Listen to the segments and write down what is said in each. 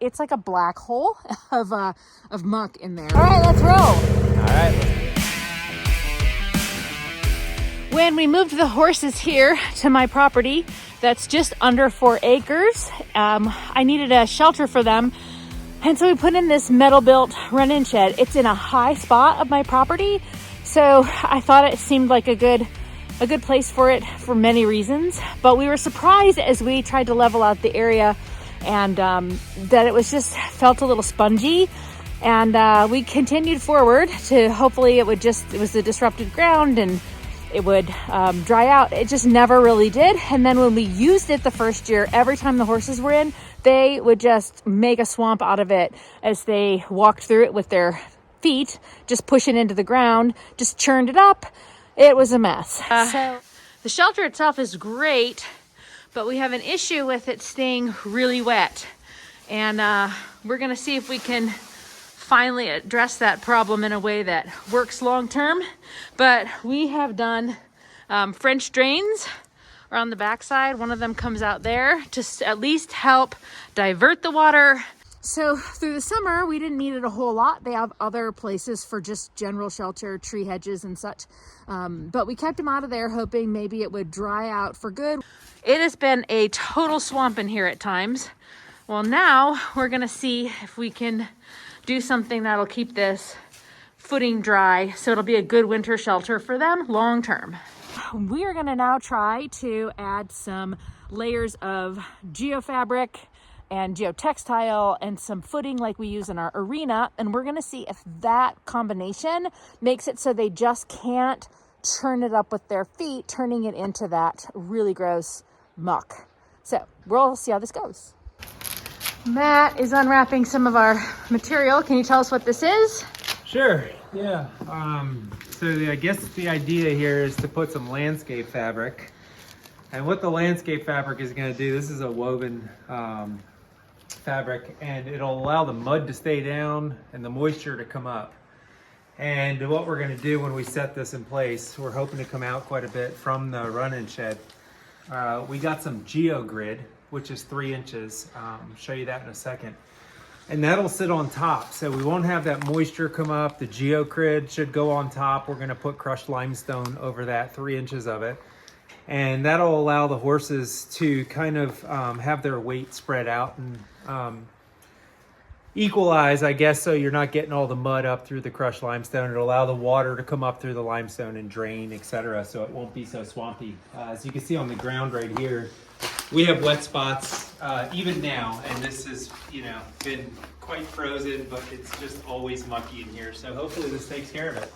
It's like a black hole of muck in there. All right, let's roll. All right. When we moved the horses here to my property, that's just under 4 acres, I needed a shelter for them. And so we put in this metal built run-in shed. It's in a high spot of my property. So I thought it seemed like a good place for it for many reasons. But we were surprised as we tried to level out the area and that it was just felt a little spongy. And we continued forward to hopefully it was the disrupted ground and it would dry out. It just never really did. And then when we used it the first year, every time the horses were in, they would just make a swamp out of it as they walked through it with their feet, just pushing into the ground, just churned it up. It was a mess. So the shelter itself is great, but we have an issue with it staying really wet. And we're gonna see if we can finally address that problem in a way that works long term. But we have done French drains around the backside. One of them comes out there to at least help divert the water. So through the summer, we didn't need it a whole lot. They have other places for just general shelter, tree hedges and such. But we kept them out of there, hoping maybe it would dry out for good. It has been a total swamp in here at times. Well, now we're gonna see if we can do something that'll keep this footing dry so it'll be a good winter shelter for them long term. We are gonna now try to add some layers of geofabric and geotextile and some footing like we use in our arena, and we're gonna see if that combination makes it so they just can't churn it up with their feet, turning it into that really gross muck. So we'll see how this goes. Matt is unwrapping some of our material. Can you tell us what this is? Sure, yeah. I guess the idea here is to put some landscape fabric. And what the landscape fabric is gonna do, this is a woven fabric, and it'll allow the mud to stay down and the moisture to come up. And what we're gonna do when we set this in place, we're hoping to come out quite a bit from the run-in shed. We got some Geogrid, which is 3 inches. I'll show you that in a second. And that'll sit on top, so we won't have that moisture come up. The Geogrid should go on top. We're gonna put crushed limestone over that, 3 inches of it. And that'll allow the horses to kind of have their weight spread out and equalize, I guess, so you're not getting all the mud up through the crushed limestone. It'll allow the water to come up through the limestone and drain, etc., so it won't be so swampy. As you can see on the ground right here, we have wet spots even now, and this has, been quite frozen, but it's just always mucky in here. So hopefully this takes care of it.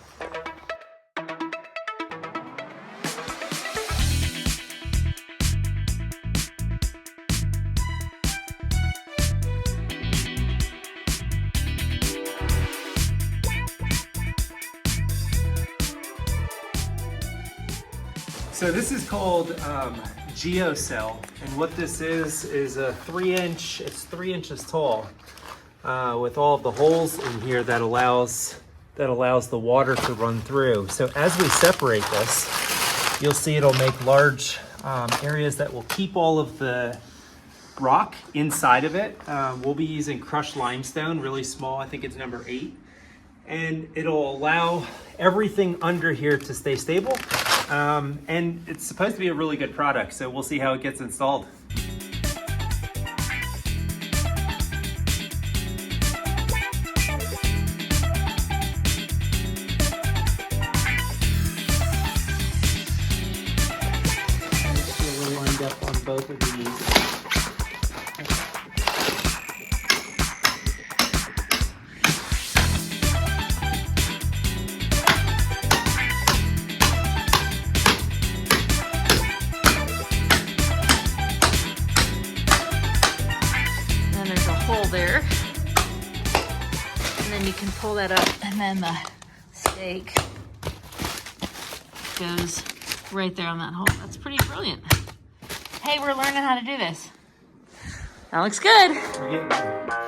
So this is called GeoCell, and what this is a 3 inch, it's 3 inches tall, with all of the holes in here that allows the water to run through. So as we separate this, you'll see it'll make large areas that will keep all of the rock inside of it. We'll be using crushed limestone, really small, I think it's number 8. And it'll allow everything under here to stay stable. And it's supposed to be a really good product, so we'll see how it gets installed. We're lined up on both of these. There, and then you can pull that up, and then the stake goes right there on that hole. That's pretty brilliant. Hey, we're learning how to do this. That looks good. We're getting there.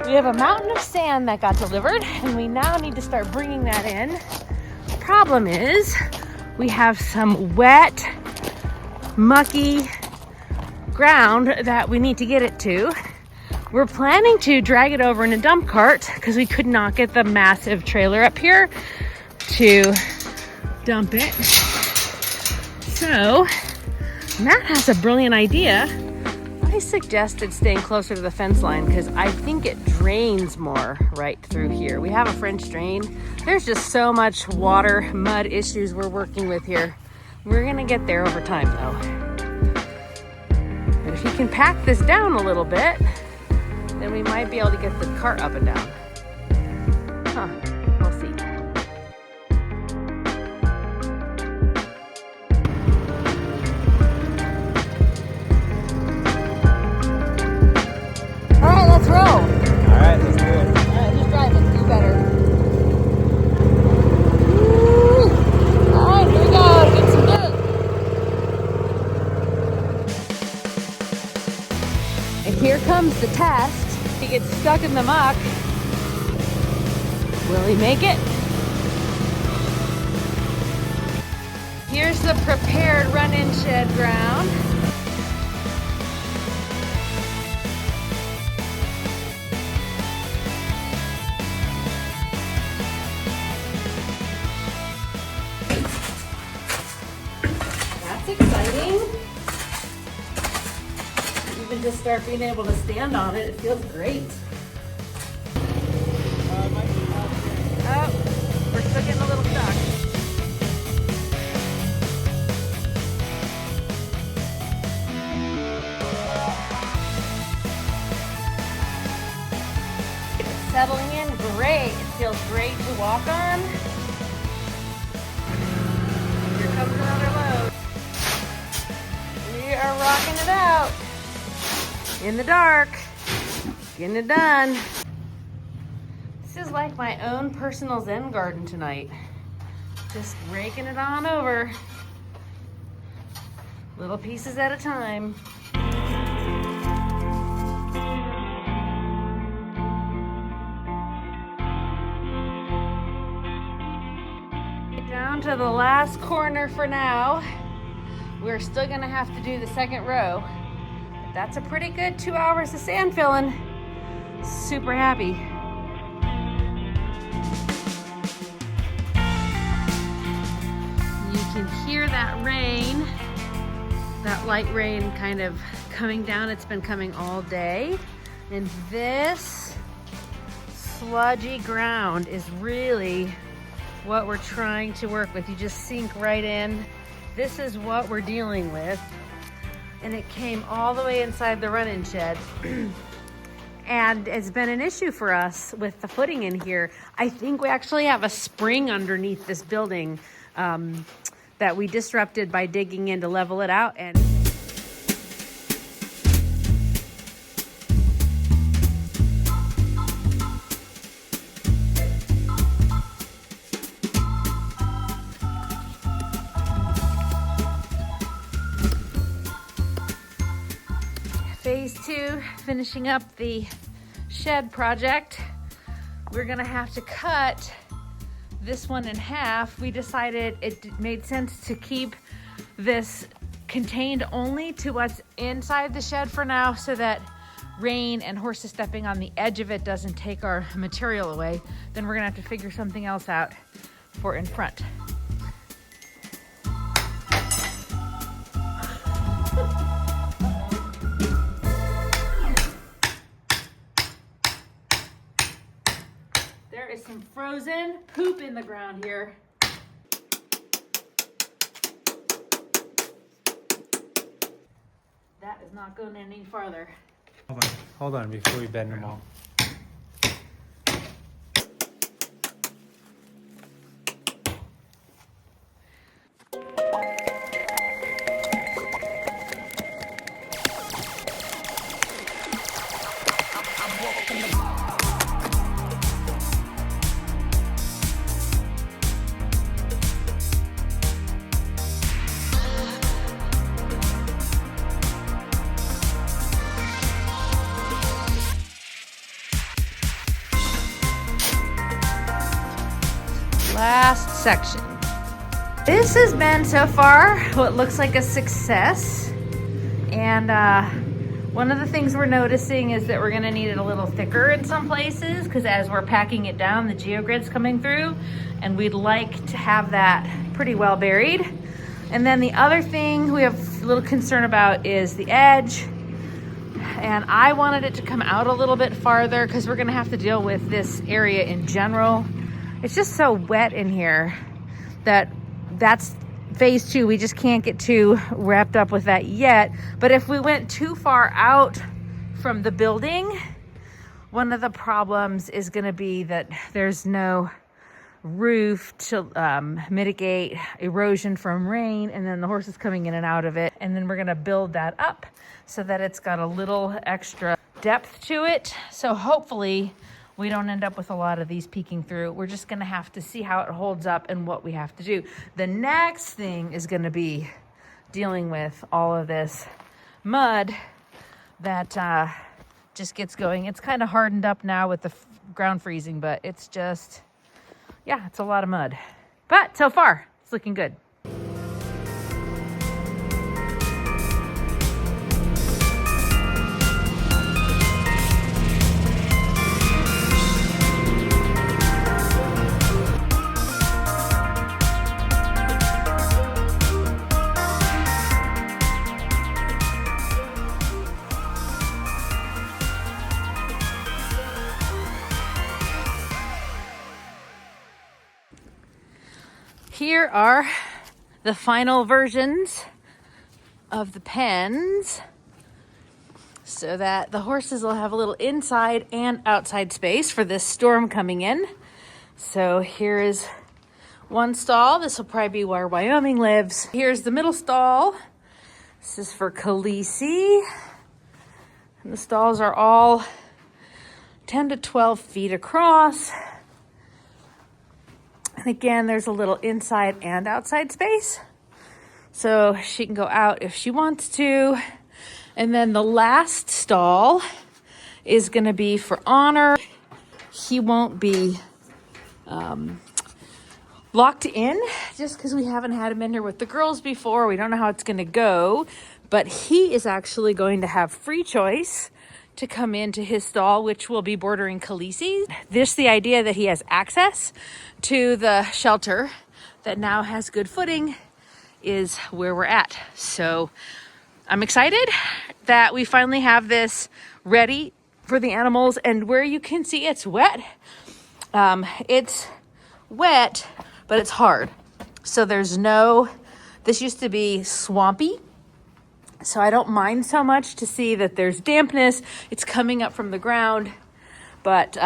We have a mountain of sand that got delivered, and we now need to start bringing that in. problem is we have some wet, mucky ground that we need to get it to. We're planning to drag it over in a dump cart because we could not get the massive trailer up here to dump it. So Matt has a brilliant idea. I suggested staying closer to the fence line because I think it drains more right through here. We have a French drain. There's just so much water, mud issues we're working with here. We're gonna get there over time though. But if you can pack this down a little bit, then we might be able to get the cart up and down. Huh, we'll see. All right, let's roll. All right, let's do it. All right, who's driving? You better. Woo! All right, here we go. Get some dirt. And here comes the test. He gets stuck in the muck. Will he make it? Here's the prepared run-in shed ground. That's exciting. Even just start being able to stand on it, it feels great. Oh, we're still getting a little stuck. It's settling in great. It feels great to walk on. Here comes another load. We are rocking it out. In the dark, getting it done. This is like my own personal Zen garden tonight. Just raking it on over. Little pieces at a time. Down to the last corner for now. We're still gonna have to do the second row. That's a pretty good 2 hours of sand filling. Super happy. You can hear that rain, that light rain kind of coming down. It's been coming all day. And this sludgy ground is really what we're trying to work with. You just sink right in. This is what we're dealing with. And it came all the way inside the run-in shed. And it's been an issue for us with the footing in here. I think we actually have a spring underneath this building that we disrupted by digging in to level it out. And Phase 2, finishing up the shed project. We're gonna have to cut this one in half. We decided it made sense to keep this contained only to what's inside the shed for now so that rain and horses stepping on the edge of it doesn't take our material away. Then we're gonna have to figure something else out for in front. There is some frozen poop in the ground here. That is not going any farther. Hold on before we bend them all. Last section. This has been so far what looks like a success. And one of the things we're noticing is that we're gonna need it a little thicker in some places because as we're packing it down, the geogrid's coming through and we'd like to have that pretty well buried. And then the other thing we have a little concern about is the edge. And I wanted it to come out a little bit farther because we're gonna have to deal with this area in general. It's just so wet in here that's phase 2. We just can't get too wrapped up with that yet. But if we went too far out from the building, one of the problems is gonna be that there's no roof to mitigate erosion from rain, and then the horses coming in and out of it. And then we're gonna build that up so that it's got a little extra depth to it. So hopefully we don't end up with a lot of these peeking through. We're just gonna have to see how it holds up and what we have to do. The next thing is gonna be dealing with all of this mud that just gets going. It's kind of hardened up now with the ground freezing, but it's just, yeah, it's a lot of mud. But so far, it's looking good. Here are the final versions of the pens so that the horses will have a little inside and outside space for this storm coming in. So here is one stall. This will probably be where Wyoming lives. Here's the middle stall. This is for Khaleesi. And the stalls are all 10 to 12 feet across. And again, there's a little inside and outside space. So she can go out if she wants to. And then the last stall is gonna be for Honor. He won't be locked in just because we haven't had him in here with the girls before. We don't know how it's gonna go, but he is actually going to have free choice to come into his stall, which will be bordering Khaleesi's. The idea that he has access to the shelter that now has good footing is where we're at. So I'm excited that we finally have this ready for the animals. And where you can see it's wet, it's wet, but it's hard. So this used to be swampy. So I don't mind so much to see that there's dampness. It's coming up from the ground. But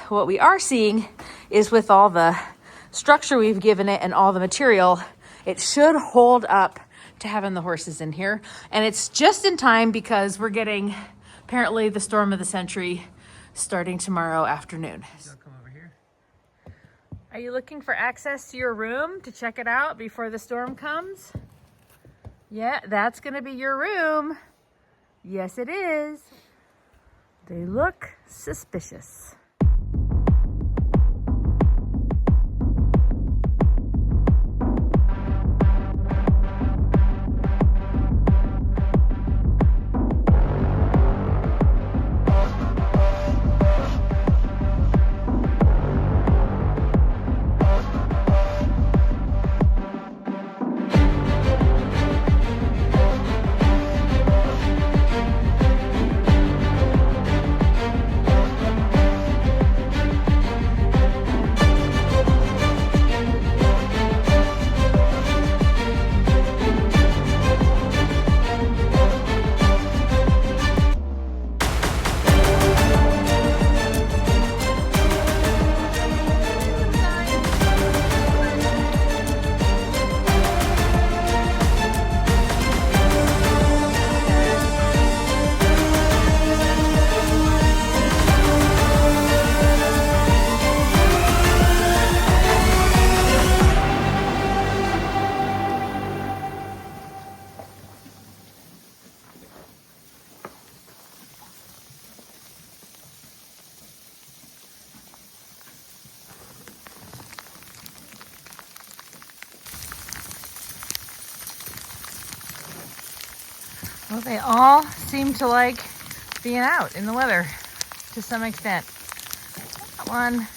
what we are seeing is with all the structure we've given it and all the material, it should hold up to having the horses in here. And it's just in time because we're getting apparently the storm of the century starting tomorrow afternoon. Come over here. Are you looking for access to your room to check it out before the storm comes? Yeah, that's gonna be your room. Yes, it is. They look suspicious. Well, they all seem to like being out in the weather to some extent. That one.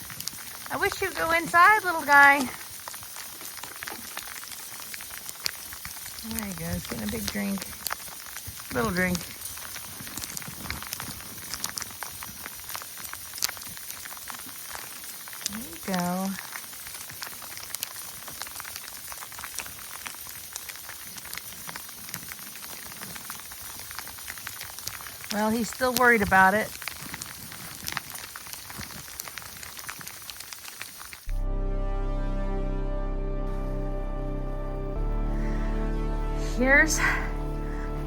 I wish you'd go inside, little guy. There he goes, getting a big drink. Little drink. There you go. Well, he's still worried about it. Here's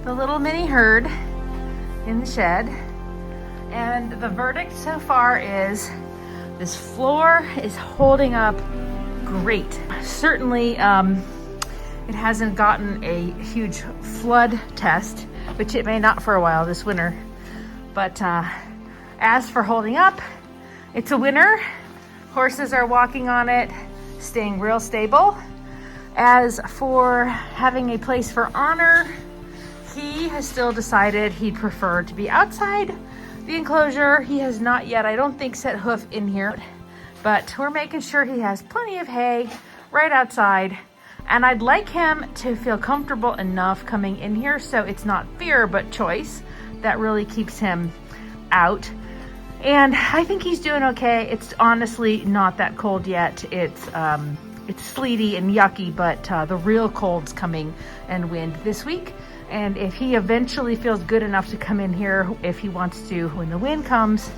the little mini herd in the shed. And the verdict so far is this floor is holding up great. Certainly, it hasn't gotten a huge flood test, which it may not for a while this winter. But as for holding up, it's a winner. Horses are walking on it, staying real stable. As for having a place for honor, he has still decided he'd prefer to be outside the enclosure. He has not yet, I don't think, set hoof in here, but we're making sure he has plenty of hay right outside. And I'd like him to feel comfortable enough coming in here so it's not fear but choice that really keeps him out. And I think he's doing okay. It's honestly not that cold yet. It's sleety and yucky, but the real cold's coming and wind this week. And if he eventually feels good enough to come in here, if he wants to, when the wind comes,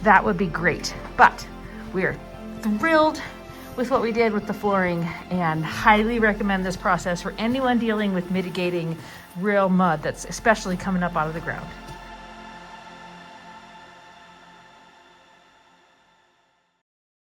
that would be great. But we're thrilled with what we did with the flooring and highly recommend this process for anyone dealing with mitigating real mud that's especially coming up out of the ground.